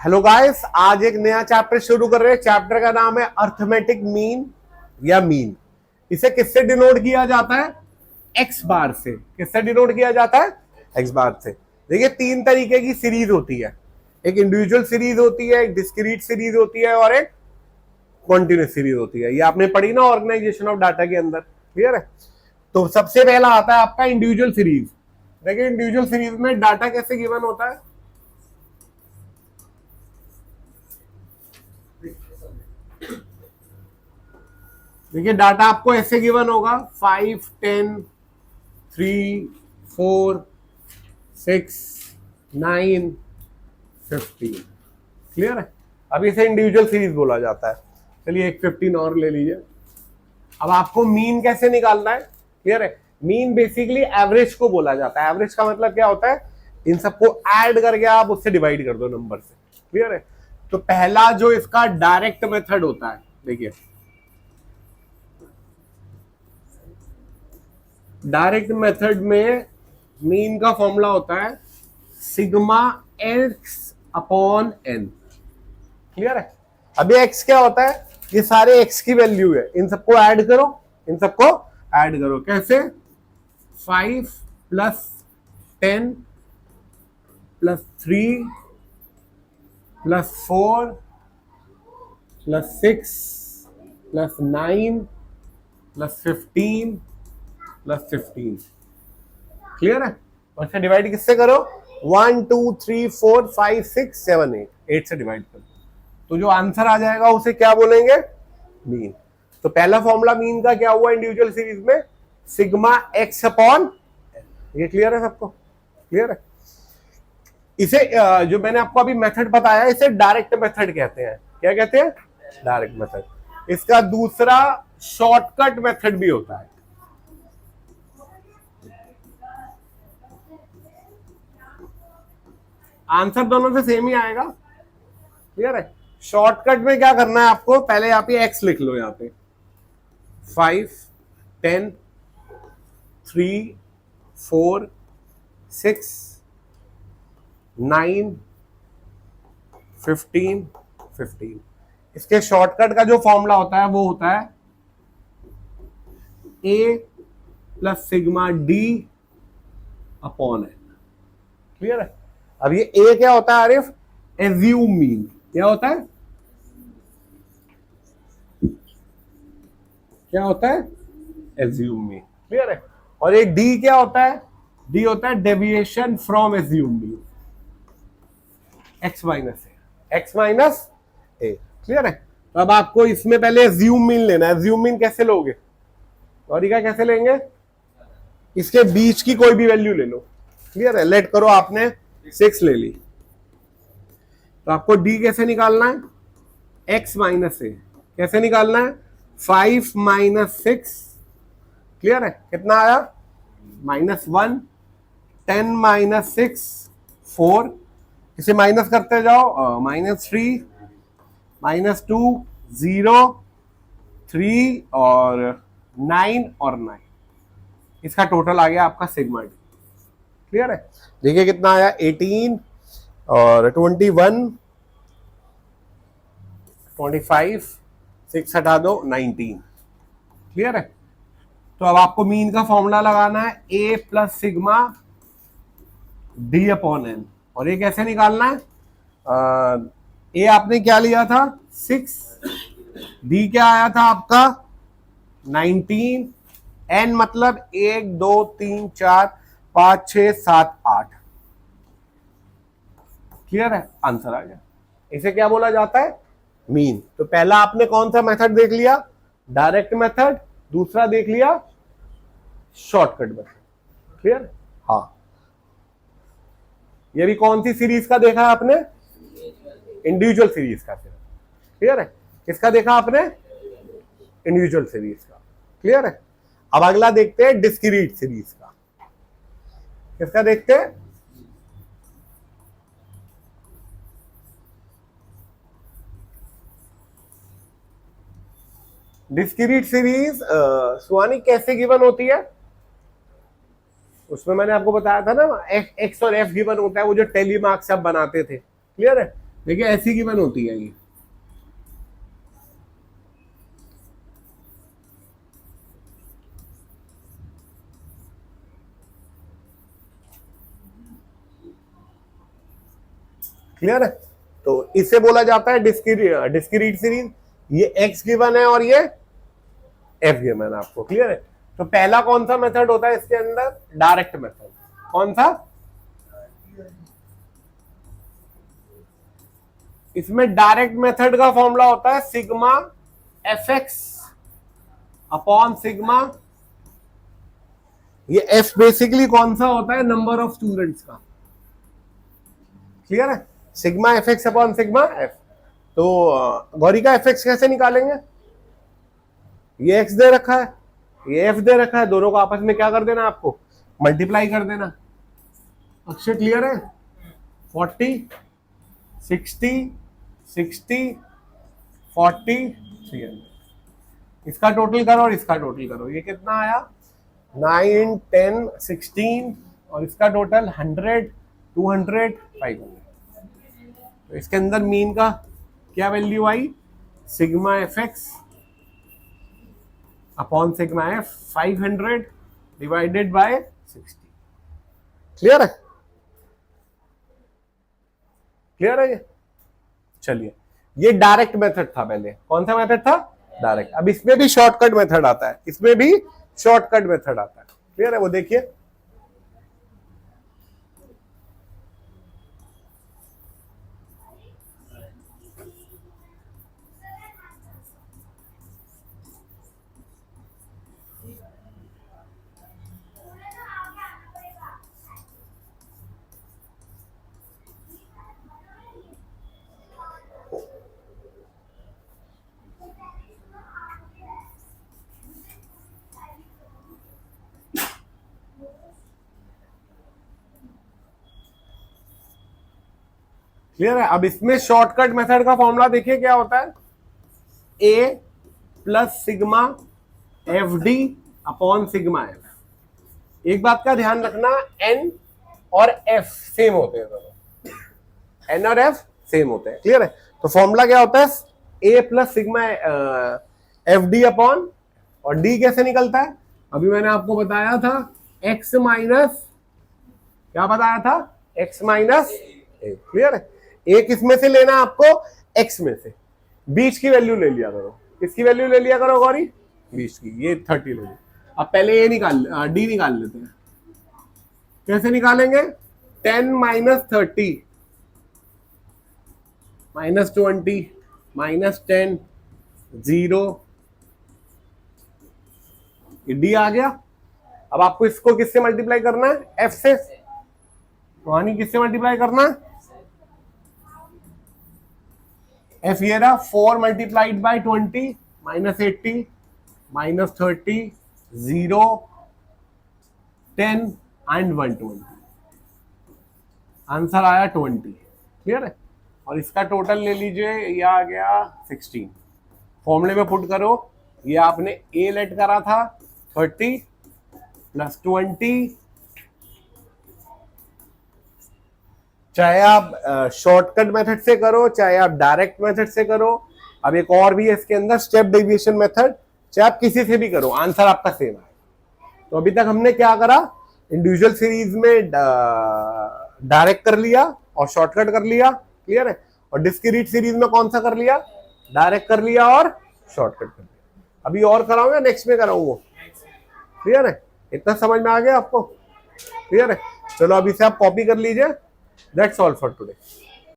Hello guys, आज एक नया चैप्टर शुरू कर रहे हैं। चैप्टर का नाम है अर्थमेटिक मीन या मीन। इसे किससे डिनोट किया जाता है? एक्स बार से। किससे डिनोट किया जाता है? एक्स बार से। देखिए, तीन तरीके की सीरीज होती है। एक इंडिविजुअल सीरीज होती है, एक डिस्क्रीट सीरीज होती है और एक कॉन्टिन्यूस सीरीज होती है। ये आपने पढ़ी ना ऑर्गेनाइजेशन ऑफ डाटा के अंदर। क्लियर है? तो सबसे पहला आता है आपका इंडिविजुअल सीरीज। देखिए, इंडिविजुअल सीरीज में डाटा कैसे गिवन होता है? देखिए, डाटा आपको ऐसे गिवन होगा 5, 10, 3, 4, 6, 9, 15। क्लियर है? अब इसे इंडिविजुअल सीरीज बोला जाता है। चलिए एक 15 और ले लीजिए। अब आपको मीन कैसे निकालना है? क्लियर है? मीन बेसिकली एवरेज को बोला जाता है। एवरेज का मतलब क्या होता है? इन सबको ऐड करके आप उससे डिवाइड कर दो नंबर से। क्लियर है? तो पहला जो इसका डायरेक्ट मेथड होता है, देखिए डायरेक्ट मेथड में मीन का फॉर्मूला होता है sigma X upon N. Clear है? अभी एक्स क्या होता है? ये सारे एक्स की वैल्यू है, इन सबको ऐड करो, इन सबको ऐड करो। कैसे? 5 plus 10 plus 3 plus 4 plus 6 plus 9 plus 15 plus 15। Clear है? और से डिवाइड किससे करो? 1 2 3 4 5 6 7 8 से डिवाइड करो। तो जो आंसर आ जाएगा उसे क्या बोलेंगे? मीन। तो पहला फॉर्मूला मीन का क्या हुआ इंडिविजुअल सीरीज में? Sigma X upon. ये क्लियर है सबको? क्लियर है? इसे जो मैंने आपको अभी मेथड बताया, इसे डायरेक्ट मेथड कहते हैं। क्या कहते हैं? Direct method. इसका दूसरा शॉर्टकट मेथड भी होता है। आंसर दोनों से सेम ही आएगा। क्लियर है? शॉर्टकट में क्या करना है आपको? पहले आप ये एक्स लिख लो, यहां पे 5, 10, 3, 4, 6, 9, 15, 15। इसके शॉर्टकट का जो फॉर्मूला होता है वो होता है A plus sigma D upon N. Clear है? अब ये ए क्या होता है आरिफ? Assume mean. क्या होता है? क्या होता है? Assume mean. क्लियर है? और ये डी क्या होता है? डी होता है deviation from assume mean. X minus A, x minus A. Clear है? तो अब आपको इसमें पहले एज्यूम मीन लेना है। एज्यूम मीन कैसे लोगे? तरीका कैसे लेंगे? इसके बीच की कोई भी वैल्यू ले लो। क्लियर है? लेट करो आपने 6 ले ली, तो आपको डी कैसे निकालना है? एक्स माइनस ए। कैसे निकालना है? 5 माइनस 6। क्लियर है? कितना आया? -1। 10 माइनस 6 4। इसे माइनस करते जाओ, -3 -2 0 3 और 9 और 9। इसका टोटल आ गया आपका सिग्मा डी। क्लियर है? देखिए कितना आया? 18 और 21 25 6 हटा दो 19। क्लियर है? तो अब आपको मीन का फॉर्मूला लगाना है A plus sigma D upon N. और ये कैसे निकालना है? ए आपने क्या लिया था? 6। डी क्या आया था आपका? 19। एन मतलब 1 2 3 4 5 6 7 8। क्लियर है? आंसर आ गया। इसे क्या बोला जाता है? मीन। तो पहला आपने कौन सा मेथड देख लिया? Direct method. दूसरा देख लिया शॉर्टकट मेथड। क्लियर? हाँ। ये भी कौन सी सीरीज का देखा आपने? इंडिविजुअल सीरीज का। क्लियर है? किसका देखा आपने? इंडिविजुअल सीरीज का। क्लियर है? अब अगला देखते हैं डिस्क्रीट सीरीज का। किसका देखते हैं? डिस्क्रीट सीरीज सुहानी कैसे गिवन होती है? उसमें मैंने आपको बताया था ना, एक्स और एफ गिवन होता है, वो जो टेलीमार्क सब बनाते थे। क्लियर है? देखिए ऐसी गिवन होती है ये। क्लियर है? तो इसे बोला जाता है डिस्क्रीट सीरीज। ये एक्स गिवन है और ये एफ गिवन है आपको। क्लियर है? तो पहला कौन सा मेथड होता है इसके अंदर? Direct method. कौन सा? इसमें डायरेक्ट मेथड का फॉर्मूला होता है sigma F x upon sigma, ये एफ बेसिकली कौन सा होता है? नंबर ऑफ स्टूडेंट्स का। क्लियर है? Sigma F x upon sigma F. तो गौरी का एफ एक्स कैसे निकालेंगे? ये एक्स दे रखा है, ये एफ दे रखा है, दोनों को आपस में क्या कर देना? आपको मल्टीप्लाई कर देना। अक्षय क्लियर है? 40 60 60 40 300। इसका टोटल करो और इसका टोटल करो, ये कितना आया? 9 10 16 और इसका टोटल 100 200 500। तो इसके अंदर मीन का क्या value I? Sigma F x upon sigma F 500 divided by 60। Clear है? क्लियर है ये? चलिए, ये डायरेक्ट मेथड था पहले। कौन सा मेथड था? डायरेक्ट। अब इसमें भी शॉर्टकट मेथड आता है, इसमें भी शॉर्टकट मेथड आता है। क्लियर है? वो देखिए, क्लियर है? अब इसमें शॉर्टकट मेथड का फॉर्मूला देखिए क्या होता है? A plus sigma F D upon sigma F. एक बात का ध्यान रखना, एन और एफ सेम होते हैं दोनों, एन और एफ सेम होते हैं। क्लियर है? तो फॉर्मूला क्या होता है? A plus sigma F D upon, और डी कैसे निकलता है? अभी मैंने आपको बताया था एक्स माइनस, क्या बताया था? एक्स माइनस ए। क्लियर है? एक इसमें से लेना आपको, एक्स में से बीच की वैल्यू ले लिया करो। किसकी वैल्यू ले लिया करो गौरी? बीच की। ये 30 ले लो। अब पहले ये डी निकाल लेते हैं। कैसे निकालेंगे? 10 माइनस 30 माइनस 20 माइनस 10 0, डी आ गया। अब आपको इसको किससे मल्टीप्लाई करना है? एफ से। कहानी किससे मल्टीप्लाई करना है? एफ ये रहा 4 multiplied by 20 minus 80 minus 30 0 10 and 120। Answer आया 20। क्लियर है? और इसका टोटल ले लीजिए, ये आ गया 16। फॉर्मूले में पुट करो, ये आपने ए लेट करा था 30 प्लस 20, चाहे आप शॉर्टकट मेथड से करो चाहे आप डायरेक्ट मेथड से करो। अब एक और भी है इसके अंदर, स्टेप डेविएशन मेथड, चाहे आप किसी से भी करो, आंसर आपका सेम है। तो अभी तक हमने क्या करा? इंडिविजुअल सीरीज में डायरेक्ट कर लिया और शॉर्टकट कर लिया। क्लियर है? और डिस्क्रीट सीरीज में कौन सा कर लिया? डायरेक्ट कर लिया और शॉर्टकट कर लिया। अभी और कराऊं या नेक्स्ट में कराऊं? वो क्लियर है? इतना समझ में आ गया आपको? क्लियर है? चलो अभी से आप कॉपी कर लीजिए। That's all for today.